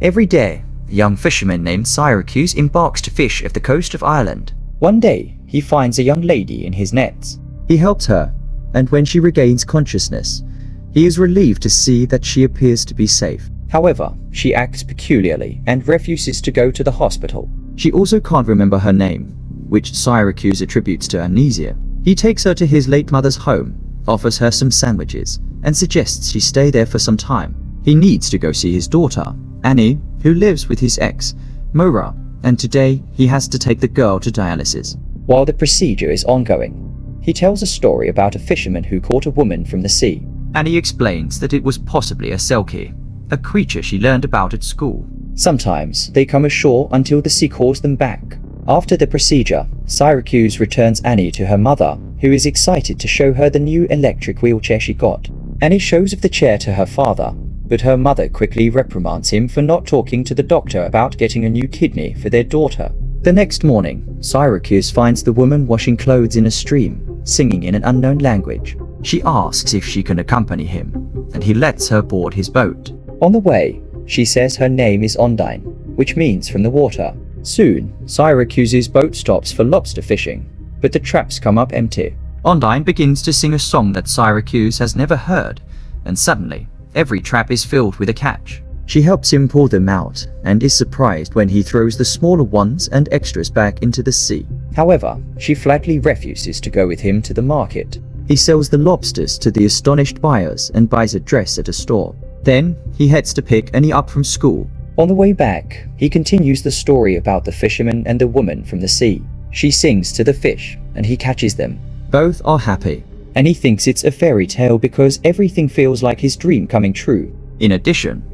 Every day, a young fisherman named Syracuse embarks to fish off the coast of Ireland. One day, he finds a young lady in his nets. He helps her, and when she regains consciousness, he is relieved to see that she appears to be safe. However, she acts peculiarly and refuses to go to the hospital. She also can't remember her name, which Syracuse attributes to amnesia. He takes her to his late mother's home, offers her some sandwiches, and suggests she stay there for some time. He needs to go see his daughter, Annie, who lives with his ex, Maura, and today he has to take the girl to dialysis. While the procedure is ongoing, he tells a story about a fisherman who caught a woman from the sea. Annie explains that it was possibly a selkie, a creature she learned about at school. Sometimes they come ashore until the sea calls them back. After the procedure, Syracuse returns Annie to her mother, who is excited to show her the new electric wheelchair she got. Annie shows off the chair to her father, but her mother quickly reprimands him for not talking to the doctor about getting a new kidney for their daughter. The next morning, Syracuse finds the woman washing clothes in a stream, singing in an unknown language. She asks if she can accompany him, and he lets her board his boat. On the way, she says her name is Ondine, which means from the water. Soon, Syracuse's boat stops for lobster fishing, but the traps come up empty. Ondine begins to sing a song that Syracuse has never heard, and suddenly, every trap is filled with a catch. She helps him pull them out, and is surprised when he throws the smaller ones and extras back into the sea. However, she flatly refuses to go with him to the market. He sells the lobsters to the astonished buyers and buys a dress at a store. Then, he heads to pick Annie up from school. On the way back, he continues the story about the fisherman and the woman from the sea. She sings to the fish, and he catches them. Both are happy, and he thinks it's a fairy tale because everything feels like his dream coming true. In addition,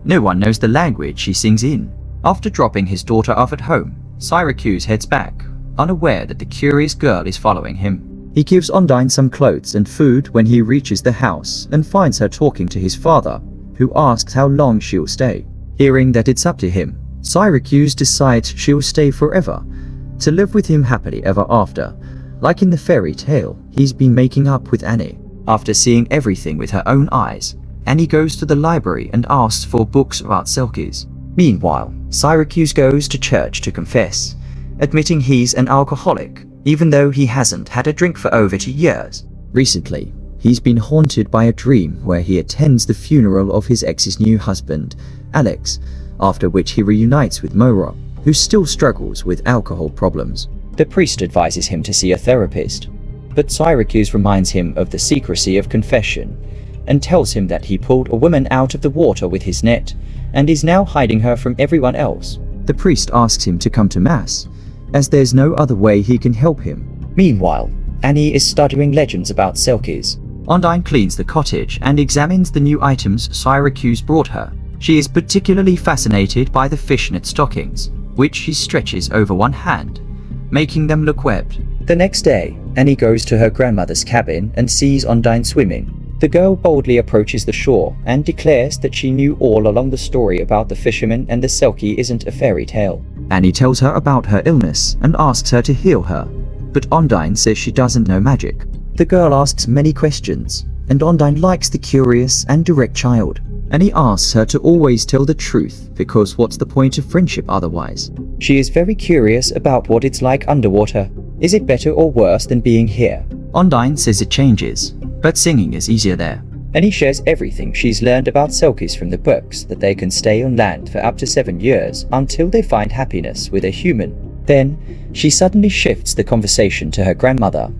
no one knows the language she sings in. After dropping his daughter off at home, Syracuse heads back, unaware that the curious girl is following him. He gives Ondine some clothes and food when he reaches the house and finds her talking to his father, who asks how long she'll stay. Hearing that it's up to him, Syracuse decides she'll stay forever, to live with him happily ever after, like in the fairy tale he's been making up with Annie. After seeing everything with her own eyes, Annie goes to the library and asks for books about selkies. Meanwhile, Syracuse goes to church to confess, admitting he's an alcoholic, even though he hasn't had a drink for over 2 years. Recently, he's been haunted by a dream where he attends the funeral of his ex's new husband, Alex, after which he reunites with Maura, who still struggles with alcohol problems. The priest advises him to see a therapist, but Syracuse reminds him of the secrecy of confession and tells him that he pulled a woman out of the water with his net and is now hiding her from everyone else. The priest asks him to come to mass, as there's no other way he can help him. Meanwhile, Annie is studying legends about selkies. Ondine cleans the cottage and examines the new items Syracuse brought her. She is particularly fascinated by the fishnet stockings, which she stretches over one hand, making them look webbed. The next day, Annie goes to her grandmother's cabin and sees Ondine swimming. The girl boldly approaches the shore and declares that she knew all along the story about the fisherman and the selkie isn't a fairy tale. Annie tells her about her illness and asks her to heal her, but Ondine says she doesn't know magic. The girl asks many questions, and Ondine likes the curious and direct child. Annie asks her to always tell the truth because what's the point of friendship otherwise? She is very curious about what it's like underwater. Is it better or worse than being here? Ondine says it changes, but singing is easier there. Annie shares everything she's learned about selkies from the books, that they can stay on land for up to 7 years until they find happiness with a human. Then, she suddenly shifts the conversation to her grandmother,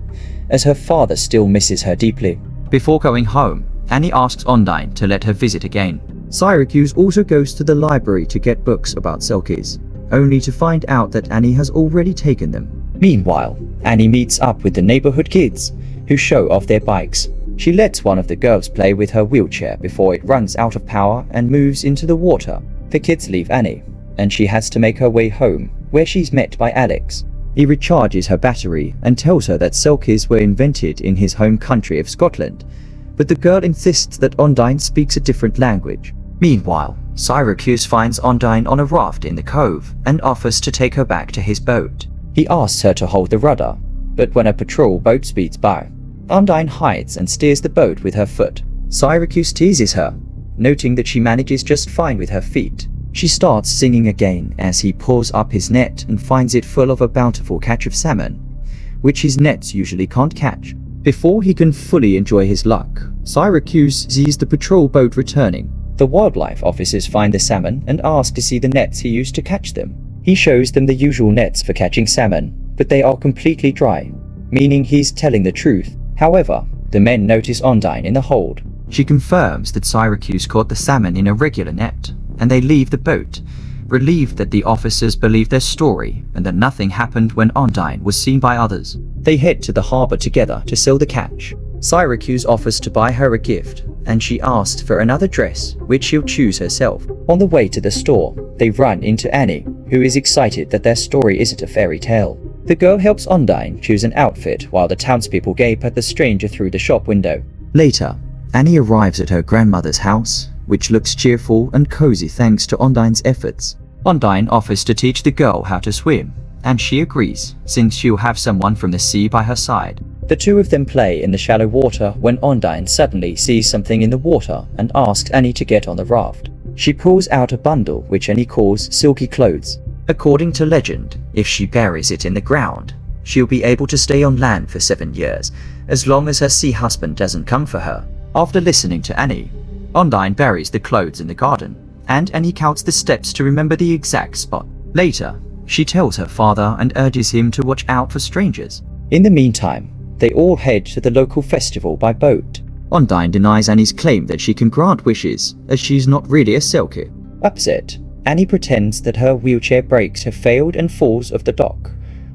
as her father still misses her deeply. Before going home, Annie asks Ondine to let her visit again. Syracuse also goes to the library to get books about selkies, only to find out that Annie has already taken them. Meanwhile, Annie meets up with the neighborhood kids, who show off their bikes. She lets one of the girls play with her wheelchair before it runs out of power and moves into the water. The kids leave Annie, and she has to make her way home, where she's met by Alex. He recharges her battery and tells her that selkies were invented in his home country of Scotland, but the girl insists that Ondine speaks a different language. Meanwhile, Syracuse finds Ondine on a raft in the cove and offers to take her back to his boat. He asks her to hold the rudder, but when a patrol boat speeds by, Ondine hides and steers the boat with her foot. Syracuse teases her, noting that she manages just fine with her feet. She starts singing again as he pulls up his net and finds it full of a bountiful catch of salmon, which his nets usually can't catch. Before he can fully enjoy his luck, Syracuse sees the patrol boat returning. The wildlife officers find the salmon and ask to see the nets he used to catch them. He shows them the usual nets for catching salmon, but they are completely dry, meaning he's telling the truth. However, the men notice Ondine in the hold. She confirms that Syracuse caught the salmon in a regular net, and they leave the boat, relieved that the officers believe their story and that nothing happened when Ondine was seen by others. They head to the harbor together to sell the catch. Syracuse offers to buy her a gift, and she asks for another dress, which she'll choose herself. On the way to the store, they run into Annie, who is excited that their story isn't a fairy tale. The girl helps Ondine choose an outfit while the townspeople gape at the stranger through the shop window. Later, Annie arrives at her grandmother's house, which looks cheerful and cozy thanks to Ondine's efforts. Ondine offers to teach the girl how to swim, and she agrees, since she'll have someone from the sea by her side. The two of them play in the shallow water when Ondine suddenly sees something in the water and asks Annie to get on the raft. She pulls out a bundle which Annie calls silky clothes. According to legend, if she buries it in the ground, she'll be able to stay on land for 7 years, as long as her sea husband doesn't come for her. After listening to Annie, Ondine buries the clothes in the garden, and Annie counts the steps to remember the exact spot. Later, she tells her father and urges him to watch out for strangers. In the meantime, they all head to the local festival by boat. Ondine denies Annie's claim that she can grant wishes, as she's not really a Selkie. Upset, Annie pretends that her wheelchair brakes have failed and falls off the dock,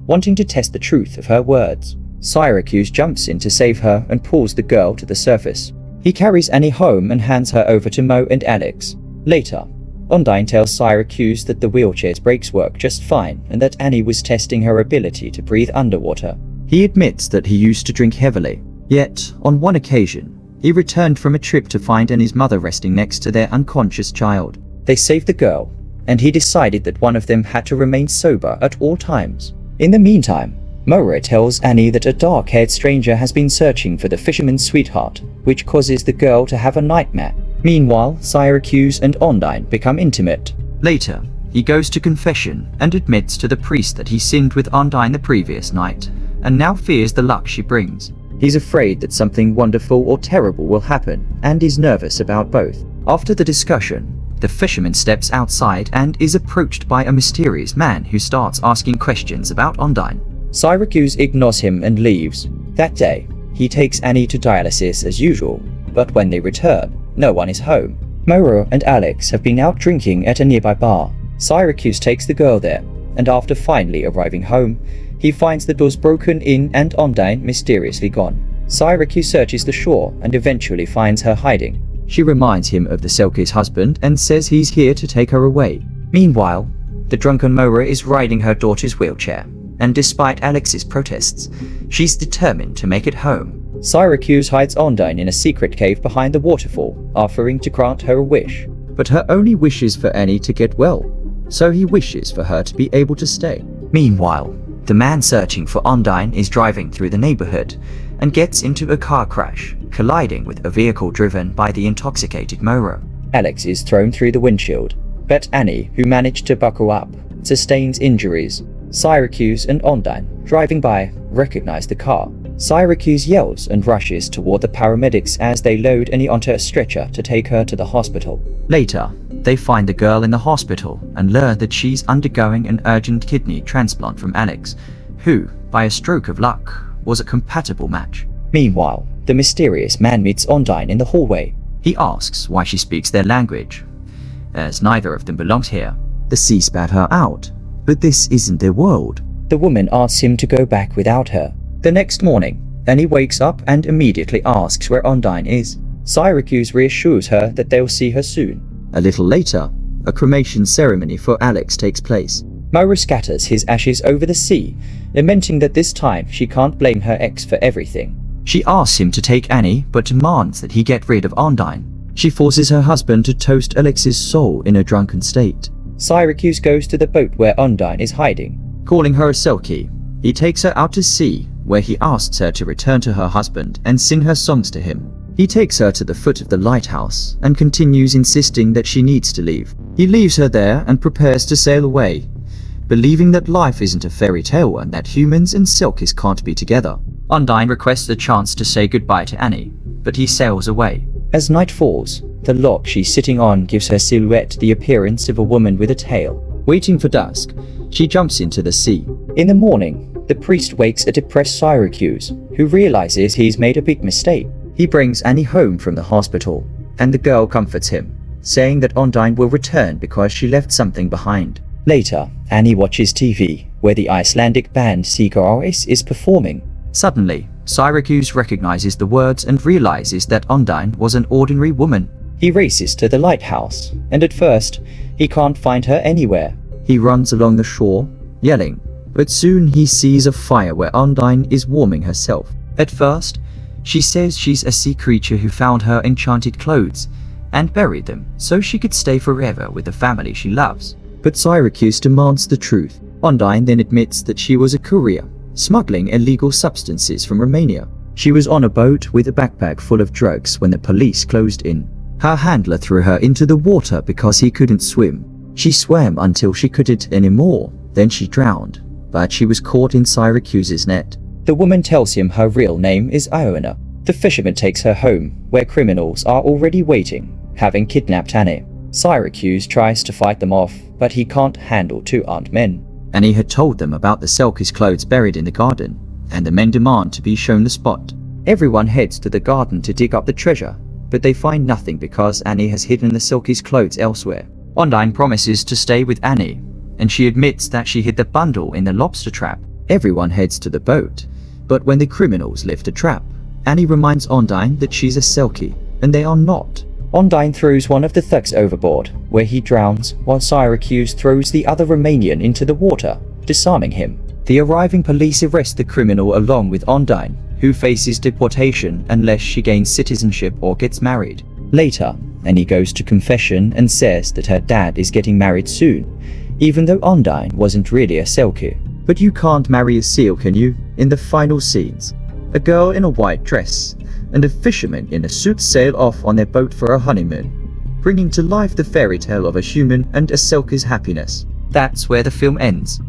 wanting to test the truth of her words. Syracuse jumps in to save her and pulls the girl to the surface. He carries Annie home and hands her over to Mo and Alex. Later, Ondine tells Syracuse that the wheelchair's brakes work just fine and that Annie was testing her ability to breathe underwater. He admits that he used to drink heavily, yet, on one occasion, he returned from a trip to find Annie's mother resting next to their unconscious child. They saved the girl, and he decided that one of them had to remain sober at all times. In the meantime, Moira tells Annie that a dark-haired stranger has been searching for the fisherman's sweetheart, which causes the girl to have a nightmare. Meanwhile, Syracuse and Ondine become intimate. Later, he goes to confession and admits to the priest that he sinned with Ondine the previous night, and now fears the luck she brings. He's afraid that something wonderful or terrible will happen, and is nervous about both. After the discussion, the fisherman steps outside and is approached by a mysterious man who starts asking questions about Ondine. Syracuse ignores him and leaves. That day, he takes Annie to dialysis as usual, but when they return, no one is home. Moira and Alex have been out drinking at a nearby bar. Syracuse takes the girl there, and after finally arriving home, he finds the doors broken in and Ondine mysteriously gone. Syracuse searches the shore and eventually finds her hiding. She reminds him of the Selkie's husband and says he's here to take her away. Meanwhile, the drunken Moira is riding her daughter's wheelchair, and despite Alex's protests, she's determined to make it home. Syracuse hides Ondine in a secret cave behind the waterfall, offering to grant her a wish. But her only wish is for Annie to get well, so he wishes for her to be able to stay. Meanwhile, the man searching for Ondine is driving through the neighborhood and gets into a car crash, colliding with a vehicle driven by the intoxicated Moira. Alex is thrown through the windshield, but Annie, who managed to buckle up, sustains injuries. Syracuse and Ondine, driving by, recognize the car. Syracuse yells and rushes toward the paramedics as they load Annie onto a stretcher to take her to the hospital. Later, they find the girl in the hospital and learn that she's undergoing an urgent kidney transplant from Alex, who, by a stroke of luck, was a compatible match. Meanwhile, the mysterious man meets Ondine in the hallway. He asks why she speaks their language, as neither of them belongs here. The sea spat her out, but this isn't their world. The woman asks him to go back without her. The next morning, Annie wakes up and immediately asks where Ondine is. Syracuse reassures her that they'll see her soon. A little later, a cremation ceremony for Alex takes place. Moira scatters his ashes over the sea, lamenting that this time she can't blame her ex for everything. She asks him to take Annie, but demands that he get rid of Ondine. She forces her husband to toast Alex's soul in a drunken state. Syracuse goes to the boat where Ondine is hiding. Calling her a Selkie, he takes her out to sea, where he asks her to return to her husband and sing her songs to him. He takes her to the foot of the lighthouse and continues insisting that she needs to leave. He leaves her there and prepares to sail away, believing that life isn't a fairy tale and that humans and Syracuse can't be together. Ondine requests a chance to say goodbye to Annie, but he sails away. As night falls, the log she's sitting on gives her silhouette the appearance of a woman with a tail. Waiting for dusk, she jumps into the sea. In the morning, the priest wakes a depressed Syracuse, who realizes he's made a big mistake. He brings Annie home from the hospital, and the girl comforts him, saying that Ondine will return because she left something behind. Later, Annie watches TV, where the Icelandic band Syracuse is performing. Suddenly, Syracuse recognizes the words and realizes that Ondine was an ordinary woman. He races to the lighthouse, and at first, he can't find her anywhere. He runs along the shore, yelling, but soon he sees a fire where Ondine is warming herself. At first, she says she's a sea creature who found her enchanted clothes and buried them so she could stay forever with the family she loves. But Syracuse demands the truth. Ondine then admits that she was a courier, smuggling illegal substances from Romania. She was on a boat with a backpack full of drugs when the police closed in. Her handler threw her into the water because he couldn't swim. She swam until she couldn't anymore, then she drowned, but she was caught in Syracuse's net. The woman tells him her real name is Iona. The fisherman takes her home, where criminals are already waiting, having kidnapped Annie. Syracuse tries to fight them off, but he can't handle two armed men. Annie had told them about the Syracuse clothes buried in the garden, and the men demand to be shown the spot. Everyone heads to the garden to dig up the treasure, but they find nothing because Annie has hidden the Syracuse clothes elsewhere. Ondine promises to stay with Annie, and she admits that she hid the bundle in the lobster trap. Everyone heads to the boat, but when the criminals lift a trap, Annie reminds Ondine that she's a Selkie, and they are not. Ondine throws one of the thugs overboard, where he drowns, while Syracuse throws the other Romanian into the water, disarming him. The arriving police arrest the criminal along with Ondine, who faces deportation unless she gains citizenship or gets married. Later, Annie goes to confession and says that her dad is getting married soon, even though Ondine wasn't really a Selkie. But you can't marry a seal, can you? In the final scenes, a girl in a white dress and a fisherman in a suit sail off on their boat for a honeymoon, bringing to life the fairy tale of a human and a Selkie's happiness. That's where the film ends.